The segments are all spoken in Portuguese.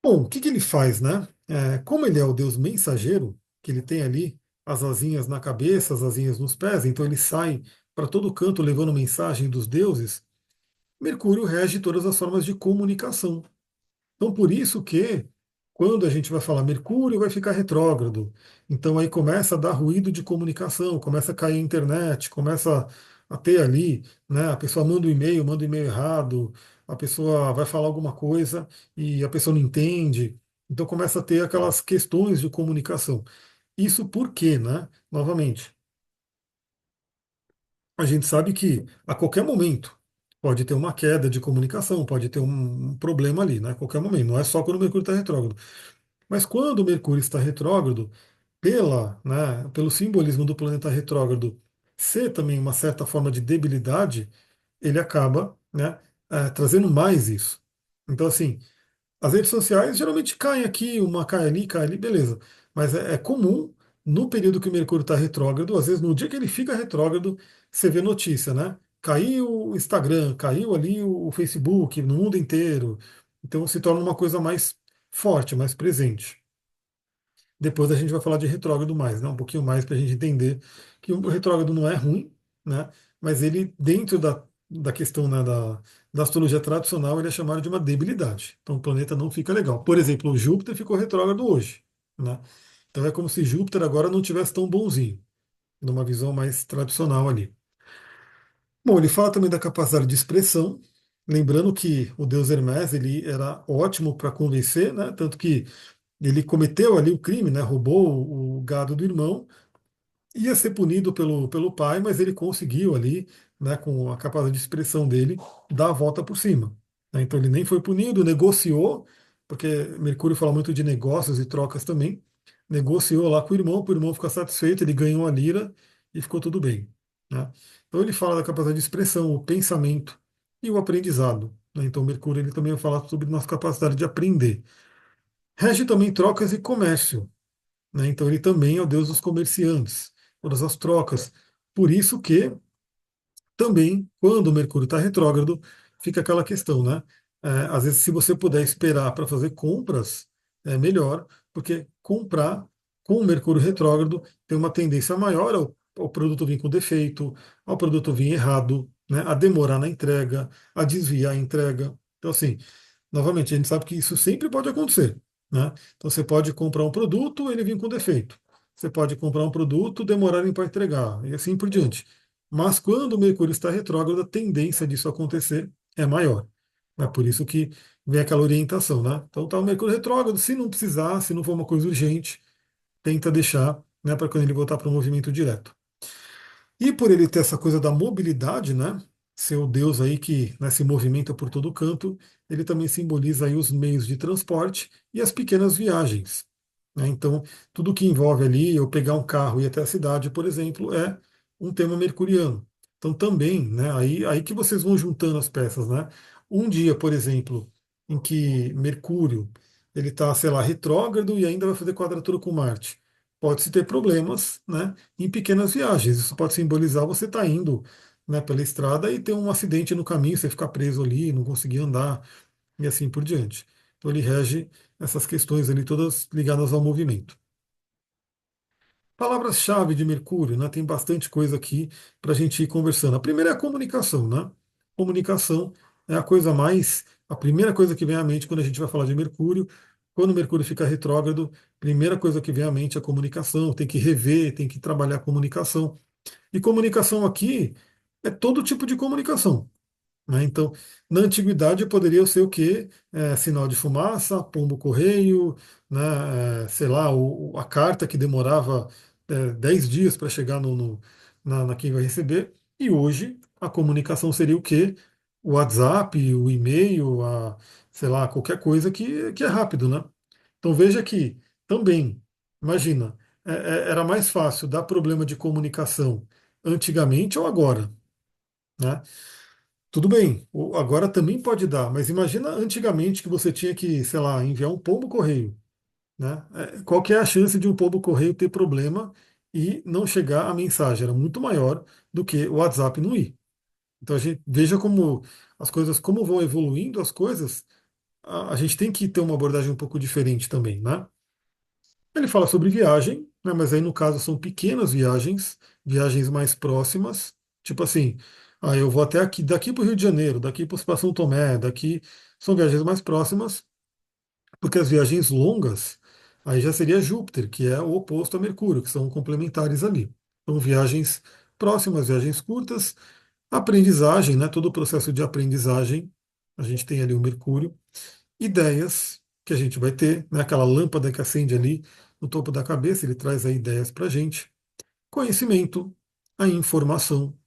Bom, o que que ele faz, né? Como ele é o Deus mensageiro, que ele tem ali as asinhas na cabeça, as asinhas nos pés, então ele sai para todo canto levando mensagem dos deuses. Mercúrio rege todas as formas de comunicação. Então, por isso que, quando a gente vai falar Mercúrio vai ficar retrógrado, então aí começa a dar ruído de comunicação, começa a cair a internet, começa a ter ali, né, a pessoa manda um e-mail errado, a pessoa vai falar alguma coisa e a pessoa não entende, então começa a ter aquelas questões de comunicação. Isso por quê, né? Novamente, a gente sabe que a qualquer momento pode ter uma queda de comunicação, pode ter um problema ali, né? A qualquer momento, não é só quando o Mercúrio está retrógrado. Mas quando o Mercúrio está retrógrado, pelo simbolismo do planeta retrógrado ser também uma certa forma de debilidade, ele acaba, né, trazendo mais isso. Então, assim, as redes sociais geralmente caem aqui, uma cai ali, beleza. Mas é comum, no período que o Mercúrio está retrógrado, às vezes no dia que ele fica retrógrado, você vê notícia, né? Caiu o Instagram, caiu ali o Facebook, no mundo inteiro. Então se torna uma coisa mais forte, mais presente. Depois a gente vai falar de retrógrado mais, né? Um pouquinho mais para a gente entender que o retrógrado não é ruim, né? Mas ele, dentro da questão, né, da astrologia tradicional, ele é chamado de uma debilidade. Então o planeta não fica legal. Por exemplo, o Júpiter ficou retrógrado hoje, né? Então é como se Júpiter agora não tivesse tão bonzinho, numa visão mais tradicional ali. Bom, ele fala também da capacidade de expressão, lembrando que o deus Hermes ele era ótimo para convencer, né? Tanto que ele cometeu ali o crime, né? Roubou o gado do irmão, ia ser punido pelo pai, mas ele conseguiu ali, né, com a capacidade de expressão dele, dar a volta por cima, né? Então ele nem foi punido, negociou, porque Mercúrio fala muito de negócios e trocas também. Negociou lá com o irmão, para o irmão ficar satisfeito, ele ganhou a lira e ficou tudo bem, né? Então ele fala da capacidade de expressão, o pensamento e o aprendizado, né? Então Mercúrio ele também vai falar sobre nossa capacidade de aprender. Rege também trocas e comércio, né? Então ele também é o deus dos comerciantes, todas as trocas. Por isso que também, quando o Mercúrio está retrógrado, fica aquela questão, né? Às vezes, se você puder esperar para fazer compras, é melhor, porque comprar com o Mercúrio retrógrado tem uma tendência maior ao produto vir com defeito, ao produto vir errado, né? A demorar na entrega, a desviar a entrega. Então, assim, novamente, a gente sabe que isso sempre pode acontecer, né? Então você pode comprar um produto, ele vir com defeito. Você pode comprar um produto, demorarem para entregar, e assim por diante. Mas quando o Mercúrio está retrógrado, a tendência disso acontecer é maior. É por isso que vem aquela orientação, né? Então tá o Mercúrio retrógrado, se não precisar, se não for uma coisa urgente, tenta deixar, né, para quando ele voltar para o movimento direto. E por ele ter essa coisa da mobilidade, né? Ser o Deus aí que, né, se movimenta por todo canto, ele também simboliza aí os meios de transporte e as pequenas viagens, né? Então, tudo que envolve ali eu pegar um carro e ir até a cidade, por exemplo, é um tema mercuriano. Então, também, né, aí que vocês vão juntando as peças, né? Um dia, por exemplo, em que Mercúrio ele está, sei lá, retrógrado e ainda vai fazer quadratura com Marte. Pode-se ter problemas, né, em pequenas viagens. Isso pode simbolizar você estar indo, né, pela estrada e ter um acidente no caminho, você ficar preso ali, não conseguir andar e assim por diante. Então ele rege essas questões ali todas ligadas ao movimento. Palavras-chave de Mercúrio, né? Tem bastante coisa aqui para a gente ir conversando. A primeira é a comunicação, né? Comunicação é a primeira coisa que vem à mente quando a gente vai falar de Mercúrio. Quando o Mercúrio fica retrógrado, primeira coisa que vem à mente é a comunicação. Tem que rever, tem que trabalhar a comunicação. E comunicação aqui é todo tipo de comunicação, né? Então, na antiguidade poderia ser o quê? Sinal de fumaça, pombo-correio, né? Sei lá, a carta que demorava 10 dias para chegar na quem vai receber. E hoje a comunicação seria o quê? O WhatsApp, o e-mail, sei lá, qualquer coisa que é rápido, né? Então veja que também, imagina, era mais fácil dar problema de comunicação antigamente ou agora, né? Tudo bem, agora também pode dar, mas imagina antigamente que você tinha que, sei lá, enviar um pombo correio, né? Qual que é a chance de um pombo correio ter problema e não chegar a mensagem? Era muito maior do que o WhatsApp não ir. Então a gente veja como as coisas, como vão evoluindo as coisas, a gente tem que ter uma abordagem um pouco diferente também, né? Ele fala sobre viagem, né, mas aí no caso são pequenas viagens, viagens mais próximas, tipo assim, eu vou até aqui, daqui para o Rio de Janeiro, daqui para São Tomé, daqui são viagens mais próximas, porque as viagens longas, aí já seria Júpiter, que é o oposto a Mercúrio, que são complementares ali. São viagens próximas, viagens curtas, aprendizagem, né, todo o processo de aprendizagem, a gente tem ali o Mercúrio, ideias que a gente vai ter, né, aquela lâmpada que acende ali no topo da cabeça, ele traz aí ideias para a gente, conhecimento, a informação,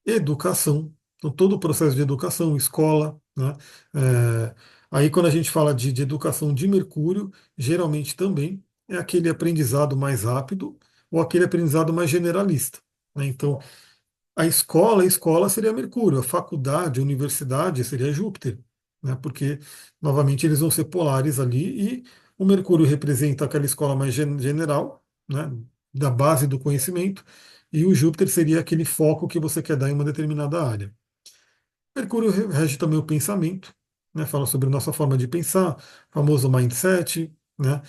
educação, então todo o processo de educação, escola, né? É, aí quando a gente fala de educação de Mercúrio, geralmente também é aquele aprendizado mais rápido ou aquele aprendizado mais generalista, né? Então a escola seria Mercúrio, a faculdade, a universidade seria Júpiter, né? Porque novamente eles vão ser polares ali e o Mercúrio representa aquela escola mais general, né? Da base do conhecimento, e o Júpiter seria aquele foco que você quer dar em uma determinada área. Mercúrio rege também o pensamento, né? Fala sobre a nossa forma de pensar, famoso mindset, né?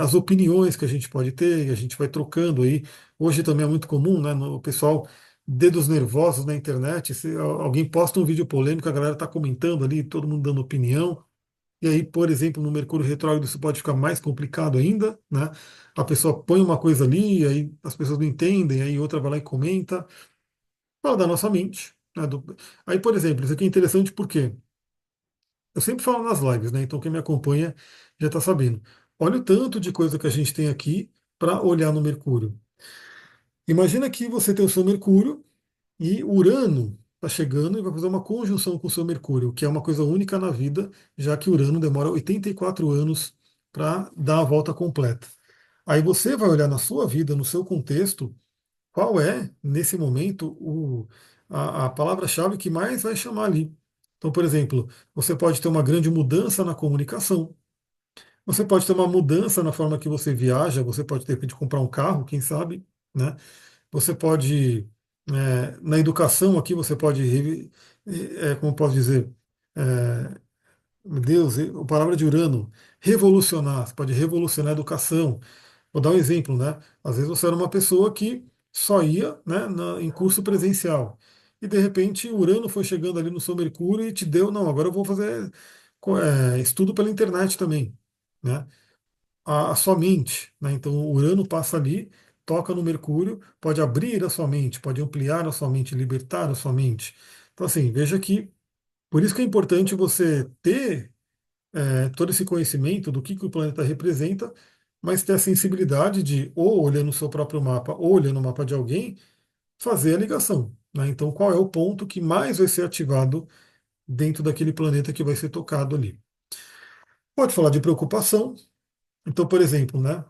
As opiniões que a gente pode ter, e a gente vai trocando aí. Hoje também é muito comum, né? O pessoal, dedos nervosos na internet, se alguém posta um vídeo polêmico, a galera está comentando ali, todo mundo dando opinião. E aí, por exemplo, no Mercúrio retrógrado isso pode ficar mais complicado ainda, né? A pessoa põe uma coisa ali, aí as pessoas não entendem, aí outra vai lá e comenta. Fala da nossa mente, né? Aí, por exemplo, isso aqui é interessante porque eu sempre falo nas lives, né? Então quem me acompanha já está sabendo. Olha o tanto de coisa que a gente tem aqui para olhar no Mercúrio. Imagina que você tem o seu Mercúrio e Urano está chegando e vai fazer uma conjunção com o seu Mercúrio, que é uma coisa única na vida, já que Urano demora 84 anos para dar a volta completa. Aí você vai olhar na sua vida, no seu contexto, qual é, nesse momento, a palavra-chave que mais vai chamar ali. Então, por exemplo, você pode ter uma grande mudança na comunicação, você pode ter uma mudança na forma que você viaja, você pode ter que comprar um carro, quem sabe, né? Você pode, na educação aqui, você pode, como posso dizer, é, meu Deus, a palavra de Urano, revolucionar, você pode revolucionar a educação. Vou dar um exemplo, né? Às vezes você era uma pessoa que só ia, né, em curso presencial. E de repente Urano foi chegando ali no seu Mercúrio e te deu, não, agora eu vou fazer estudo pela internet também, né? A sua mente, né? Então o Urano passa ali, toca no Mercúrio, pode abrir a sua mente, pode ampliar a sua mente, libertar a sua mente. Então assim, veja que por isso que é importante você ter todo esse conhecimento do que o planeta representa, mas ter a sensibilidade de, ou olhando o seu próprio mapa, ou olhando o mapa de alguém, fazer a ligação, né? Então, qual é o ponto que mais vai ser ativado dentro daquele planeta que vai ser tocado ali? Pode falar de preocupação. Então, por exemplo, né?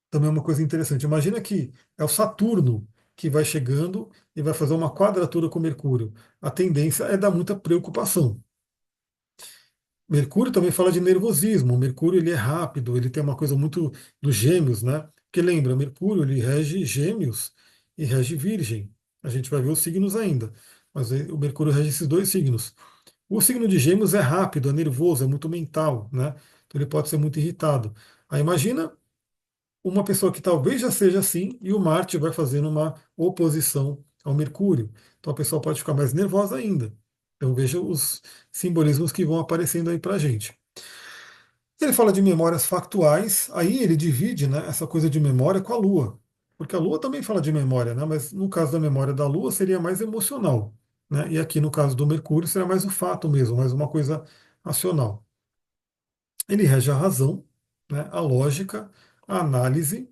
Também é uma coisa interessante. Imagina que é o Saturno que vai chegando e vai fazer uma quadratura com Mercúrio. A tendência é dar muita preocupação. Mercúrio também fala de nervosismo. O Mercúrio ele é rápido, ele tem uma coisa muito dos Gêmeos, né? Porque lembra, Mercúrio ele rege Gêmeos e rege Virgem. A gente vai ver os signos ainda, mas o Mercúrio rege esses dois signos. O signo de Gêmeos é rápido, é nervoso, é muito mental, né? Então ele pode ser muito irritado. Aí imagina uma pessoa que talvez já seja assim e o Marte vai fazendo uma oposição ao Mercúrio. Então a pessoa pode ficar mais nervosa ainda. Então veja os simbolismos que vão aparecendo aí para a gente. Ele fala de memórias factuais, aí ele divide, né, essa coisa de memória com a Lua. Porque a Lua também fala de memória, né, mas no caso da memória da Lua seria mais emocional. Né, e aqui no caso do Mercúrio seria mais o fato mesmo, mais uma coisa racional. Ele rege a razão, né, a lógica, a análise,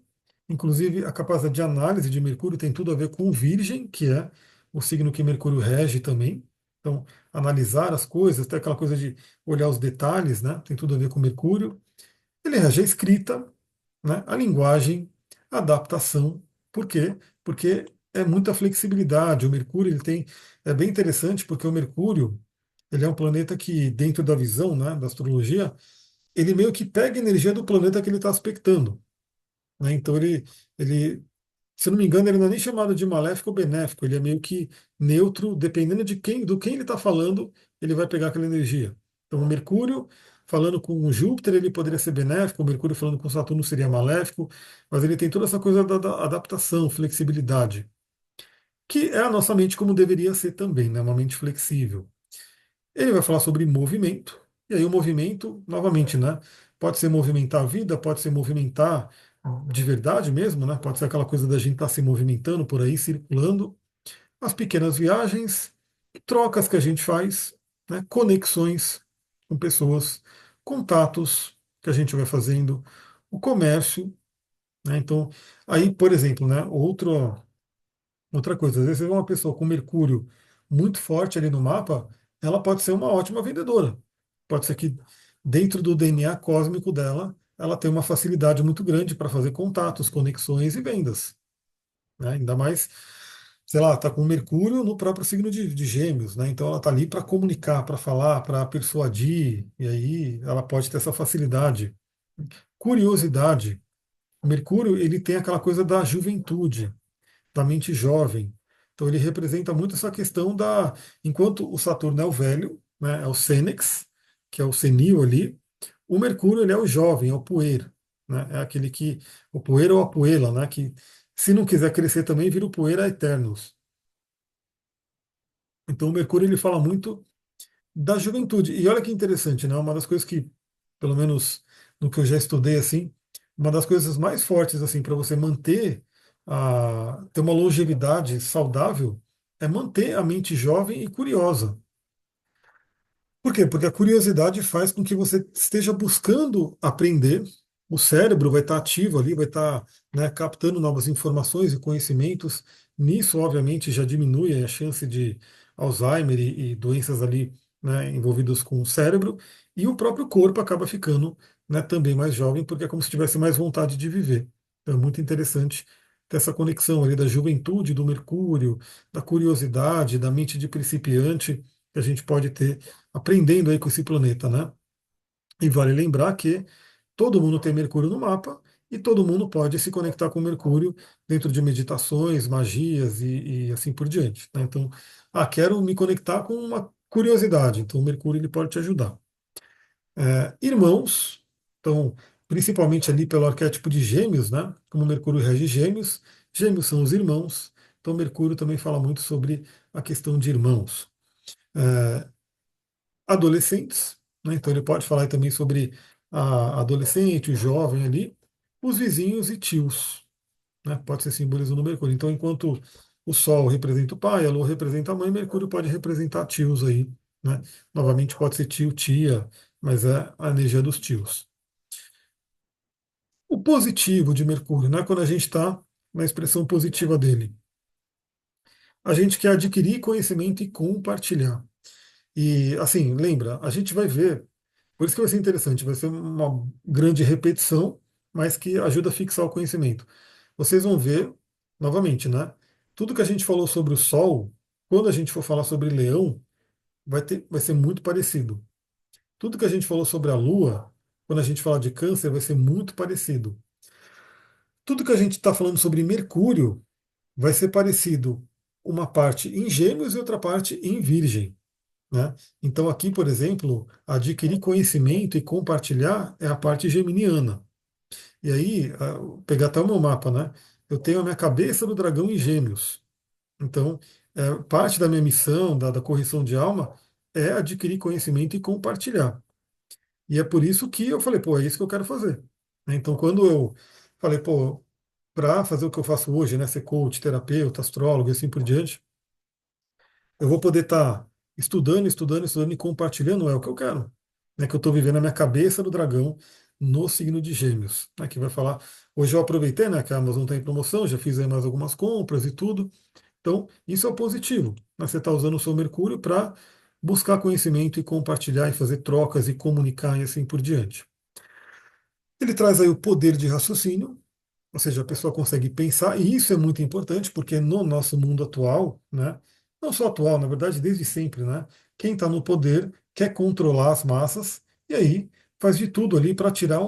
inclusive a capacidade de análise de Mercúrio tem tudo a ver com o Virgem, que é o signo que Mercúrio rege também. Então, analisar as coisas, até aquela coisa de olhar os detalhes, né, tem tudo a ver com Mercúrio. Ele rege a escrita, né, a linguagem, a adaptação. Por quê? Porque é muita flexibilidade. O Mercúrio ele tem, é bem interessante porque o Mercúrio ele é um planeta que, dentro da visão, né, da astrologia, ele meio que pega a energia do planeta que ele está aspectando. Né? Então ele, se eu não me engano, ele não é nem chamado de maléfico ou benéfico, ele é meio que neutro, dependendo de quem, do quem ele está falando, ele vai pegar aquela energia. Então, o Mercúrio falando com Júpiter ele poderia ser benéfico, o Mercúrio falando com Saturno seria maléfico, mas ele tem toda essa coisa da adaptação, flexibilidade, que é a nossa mente como deveria ser também, né? Uma mente flexível. Ele vai falar sobre movimento, e aí o movimento, novamente, né? Pode ser movimentar a vida, pode ser movimentar de verdade mesmo, né? Pode ser aquela coisa da gente estar se movimentando por aí, circulando, as pequenas viagens, trocas que a gente faz, né? Conexões com pessoas, contatos que a gente vai fazendo, o comércio, né? Então, aí, por exemplo, né? Outra coisa, às vezes você vê uma pessoa com Mercúrio muito forte ali no mapa, ela pode ser uma ótima vendedora. Pode ser que dentro do DNA cósmico dela, ela tem uma facilidade muito grande para fazer contatos, conexões e vendas, né? Ainda mais, sei lá, está com Mercúrio no próprio signo de Gêmeos, né? Então ela está ali para comunicar, para falar, para persuadir, e aí ela pode ter essa facilidade. Curiosidade. Mercúrio, ele tem aquela coisa da juventude, da mente jovem. Então ele representa muito essa questão da. Enquanto o Saturno é o velho, né, é o Sênex, que é o senil ali, o Mercúrio ele é o jovem, é o puer, né, é aquele que. O puer ou a puela, né, que se não quiser crescer também vira o puer eternos. Então o Mercúrio ele fala muito da juventude. E olha que interessante, né? Uma das coisas que, pelo menos no que eu já estudei assim, uma das coisas mais fortes assim para você manter ter uma longevidade saudável é manter a mente jovem e curiosa. Por quê? Porque a curiosidade faz com que você esteja buscando aprender. O cérebro vai estar ativo ali, vai estar, né, captando novas informações e conhecimentos. Nisso, obviamente, já diminui a chance de Alzheimer e doenças ali, né, envolvidas com o cérebro. E o próprio corpo acaba ficando, né, também mais jovem, porque é como se tivesse mais vontade de viver. Então, é muito interessante ter essa conexão ali da juventude, do Mercúrio, da curiosidade, da mente de principiante que a gente pode ter aprendendo aí com esse planeta, né? E vale lembrar que todo mundo tem Mercúrio no mapa e todo mundo pode se conectar com Mercúrio dentro de meditações, magias e assim por diante, né? Então, quero me conectar com uma curiosidade, então o Mercúrio ele pode te ajudar. Irmãos, então, principalmente ali pelo arquétipo de Gêmeos, né? Como Mercúrio rege Gêmeos, Gêmeos são os irmãos, então Mercúrio também fala muito sobre a questão de irmãos. É, Adolescentes, né? Então ele pode falar também sobre a adolescente, o jovem ali, os vizinhos e tios, né? Pode ser simbolismo no Mercúrio. Então, enquanto o Sol representa o pai, a Lua representa a mãe, Mercúrio pode representar tios aí, né? Novamente pode ser tio, tia, mas é a energia dos tios. O positivo de Mercúrio, né? Quando a gente está na expressão positiva dele, a gente quer adquirir conhecimento e compartilhar. E assim, lembra, a gente vai ver. Por isso que vai ser interessante, vai ser uma grande repetição, mas que ajuda a fixar o conhecimento. Vocês vão ver, novamente, né? Tudo que a gente falou sobre o Sol, quando a gente for falar sobre Leão, vai ser muito parecido. Tudo que a gente falou sobre a Lua, quando a gente falar de Câncer, vai ser muito parecido. Tudo que a gente está falando sobre Mercúrio vai ser parecido, uma parte em Gêmeos e outra parte em Virgem. Né? Então, aqui, por exemplo, adquirir conhecimento e compartilhar é a parte geminiana. E aí, pegar até o meu mapa, né? Eu tenho a minha cabeça do dragão em Gêmeos. Então, parte da minha missão, da correção de alma, é adquirir conhecimento e compartilhar. E é por isso que eu falei, pô, é isso que eu quero fazer. Né? Então, quando eu falei, pô, para fazer o que eu faço hoje, né? Ser coach, terapeuta, astrólogo e assim por diante, eu vou poder estar estudando, estudando, estudando e compartilhando é o que eu quero. Né, que eu estou vivendo a minha cabeça do dragão no signo de Gêmeos. Né, que vai falar. Hoje eu aproveitei, né, que a Amazon está em promoção, já fiz aí mais algumas compras e tudo. Então, isso é o positivo. Né, você está usando o seu Mercúrio para buscar conhecimento e compartilhar e fazer trocas e comunicar e assim por diante. Ele traz aí o poder de raciocínio, ou seja, a pessoa consegue pensar, e isso é muito importante, porque no nosso mundo atual, né, não só atual, na verdade, desde sempre, né, quem está no poder quer controlar as massas, e aí faz de tudo ali para tirar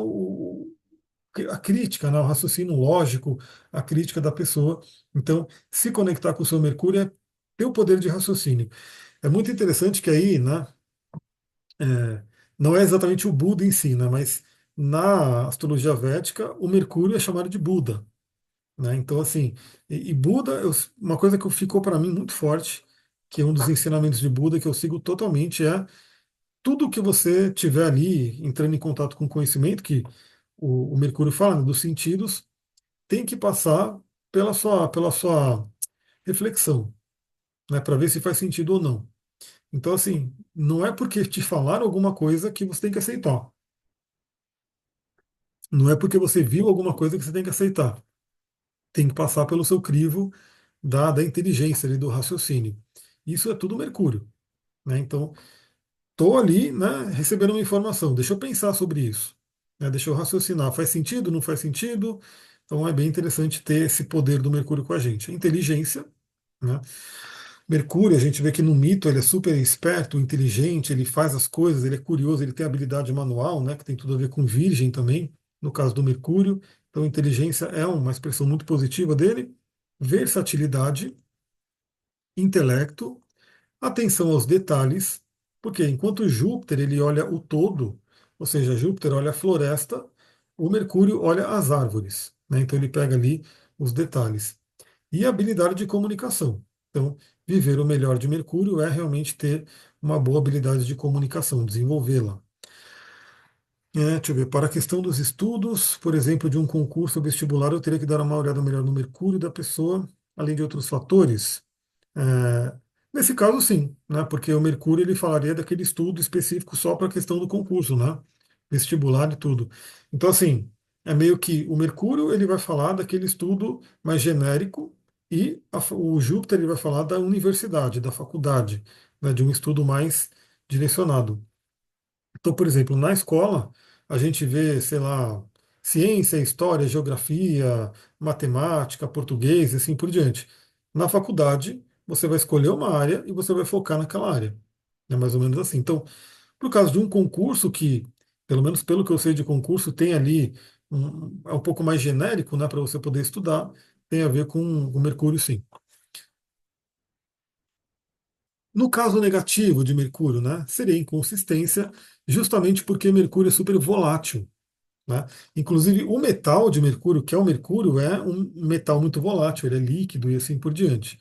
a crítica, né, o raciocínio lógico, a crítica da pessoa. Então, se conectar com o seu Mercúrio é ter o poder de raciocínio. É muito interessante que aí, né, não é exatamente o Buda em si, né? Mas na astrologia védica, o Mercúrio é chamado de Buda, né? Então, assim, e Buda, uma coisa que ficou para mim muito forte, que é um dos ensinamentos de Buda que eu sigo totalmente, é tudo que você tiver ali entrando em contato com conhecimento, que o Mercúrio fala, né, dos sentidos, tem que passar pela sua reflexão, né, para ver se faz sentido ou não. Então, assim, não é porque te falaram alguma coisa que você tem que aceitar. Não é porque você viu alguma coisa que você tem que aceitar. Tem que passar pelo seu crivo da inteligência, ali, do raciocínio. Isso é tudo Mercúrio, né? Então, estou ali, né, recebendo uma informação. Deixa eu pensar sobre isso, né? Deixa eu raciocinar. Faz sentido? Não faz sentido? Então, é bem interessante ter esse poder do Mercúrio com a gente. A inteligência, né? Mercúrio, a gente vê que no mito ele é super esperto, inteligente, ele faz as coisas, ele é curioso, ele tem habilidade manual, né, que tem tudo a ver com virgem também, no caso do Mercúrio. Então, inteligência é uma expressão muito positiva dele. Versatilidade, intelecto, atenção aos detalhes, porque enquanto Júpiter ele olha o todo, ou seja, Júpiter olha a floresta, o Mercúrio olha as árvores, né? Então ele pega ali os detalhes. E a habilidade de comunicação. Então, viver o melhor de Mercúrio é realmente ter uma boa habilidade de comunicação, desenvolvê-la. Deixa eu ver, para a questão dos estudos, por exemplo, de um concurso vestibular, eu teria que dar uma olhada melhor no Mercúrio da pessoa, além de outros fatores. É, nesse caso, sim, né? Porque o Mercúrio ele falaria daquele estudo específico só para a questão do concurso, né? Vestibular e tudo. Então, assim, é meio que o Mercúrio ele vai falar daquele estudo mais genérico e o Júpiter ele vai falar da universidade, da faculdade, né? De um estudo mais direcionado. Então, por exemplo, na escola, a gente vê, sei lá, ciência, história, geografia, matemática, português e assim por diante. Na faculdade, você vai escolher uma área e você vai focar naquela área. É mais ou menos assim. Então, por causa de um concurso que, pelo menos pelo que eu sei de concurso, tem ali é um pouco mais genérico, né, para você poder estudar, tem a ver com o Mercúrio, sim. No caso negativo de Mercúrio, né, seria inconsistência, justamente porque Mercúrio é super volátil. Né? Inclusive, o metal de Mercúrio, que é o Mercúrio, é um metal muito volátil, ele é líquido e assim por diante.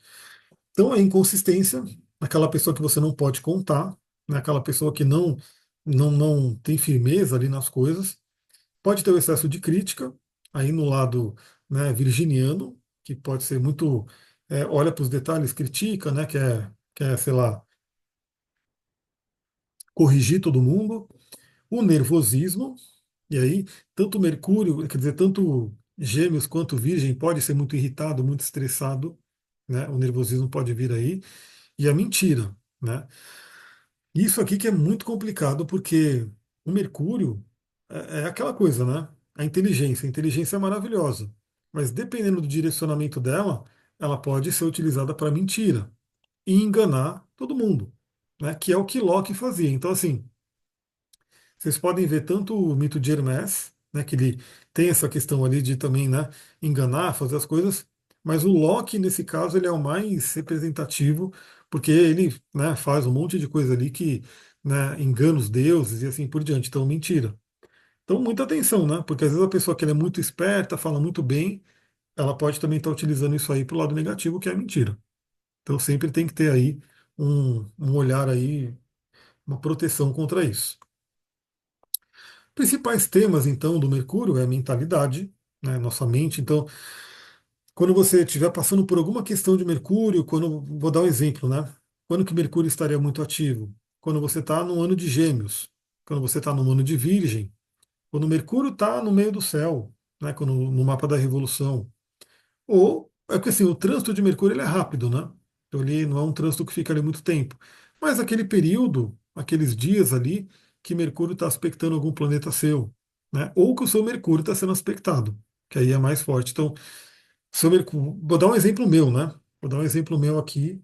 Então, a inconsistência, aquela pessoa que você não pode contar, né? Aquela pessoa que não tem firmeza ali nas coisas, pode ter o excesso de crítica, aí no lado, né, virginiano, que pode ser muito, olha para os detalhes, critica, né, quer, sei lá, corrigir todo mundo, o nervosismo. E aí, tanto Mercúrio, quer dizer, tanto Gêmeos quanto Virgem pode ser muito irritado, muito estressado, né? O nervosismo pode vir aí. E a mentira, né? Isso aqui que é muito complicado, porque o Mercúrio é aquela coisa, né? A inteligência é maravilhosa, mas dependendo do direcionamento dela, ela pode ser utilizada para mentira e enganar todo mundo, né? Que é o que Locke fazia. Então, assim, vocês podem ver tanto o mito de Hermès, né, que ele tem essa questão ali de também, né, enganar, fazer as coisas, mas o Loki, nesse caso, ele é o mais representativo, porque ele, né, faz um monte de coisa ali que, né, engana os deuses e assim por diante. Então, mentira. Então, muita atenção, né? Porque às vezes a pessoa que ela é muito esperta, fala muito bem, ela pode também estar utilizando isso aí para o lado negativo, que é a mentira. Então, sempre tem que ter aí um olhar aí, uma proteção contra isso. Principais temas, então, do Mercúrio é a mentalidade, né, nossa mente. Então, quando você estiver passando por alguma questão de Mercúrio, vou dar um exemplo, né? Quando que Mercúrio estaria muito ativo? Quando você está no ano de Gêmeos, quando você está no ano de Virgem, quando Mercúrio está no meio do céu, né, no mapa da Revolução. Ou é que assim, o trânsito de Mercúrio ele é rápido, né? Então ele não é um trânsito que fica ali muito tempo. Mas aquele período, aqueles dias ali, que Mercúrio está aspectando algum planeta seu, né? Ou que o seu Mercúrio está sendo aspectado, que aí é mais forte. Então, seu Mercúrio, vou dar um exemplo meu, né? Vou dar um exemplo meu aqui.